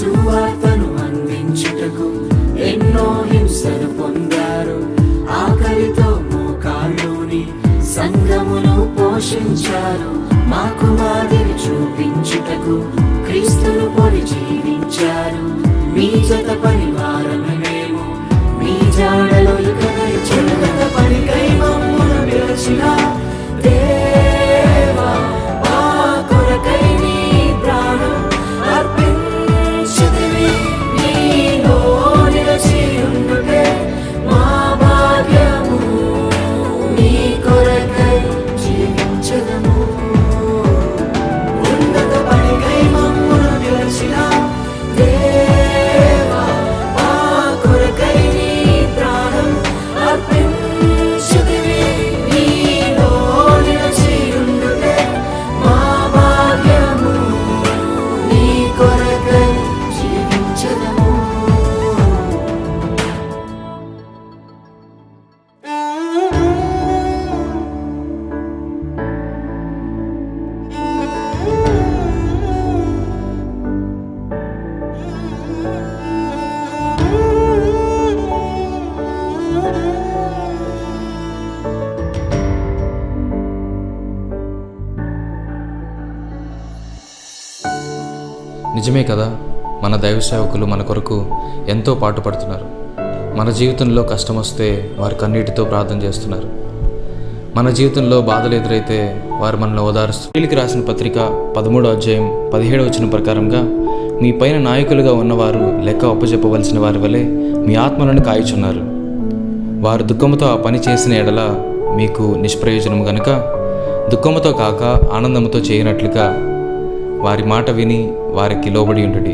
సువార్తను అందించుటకు ఎన్నో హింసలు పొందారు. ఆకలితో మోకాళ్ళూని సంఘమును పోషించారు. మాకు మాదిరి చూపించుటకు క్రీస్తును పొడి జీవించారు. మీ జత పరివారమే మేము, మీ జాడలో ఇక చెడుగత పనికై మమ్మును పిలిచిన దేవా, మా కొరకై నీ ప్రాణం అర్పించితివి. నీలో నిలిచి ఉండుటే మా భాగ్యము, నీ కొరకై జీవించదము. ఉన్నత పనికై మమ్మును పిలిచిన దేవా, మా కొరకై నీ ప్రాణం అర్పించితివి. నీలో నిలిచి ఉండుటే మా భాగ్యము, నీ కొరకై జీవించదము. నిజమే కదా, మన దైవ సేవకులు మన కొరకు ఎంతో పాటుపడుతున్నారు. మన జీవితంలో కష్టం వస్తే వారు కన్నీటితో ప్రార్థన చేస్తున్నారు. మన జీవితంలో బాధలు ఎదురైతే వారు మనల్ని ఓదారుస్తారు. వీళ్ళకి రాసిన పత్రిక 13వ అధ్యాయం 17వ వచనం ప్రకారంగా, మీ పైన నాయకులుగా ఉన్నవారు లెక్క అప్పచెప్పవలసిన వారి వలె మీ ఆత్మలను కాయుచున్నారు. వారు దుఃఖముతో ఆ పని చేసిన ఎడల మీకు నిష్ప్రయోజనము గనుక దుఃఖముతో కాక ఆనందముతో చేయనట్లుగా వారి మాట విని వారికి లోబడి ఉండుడి.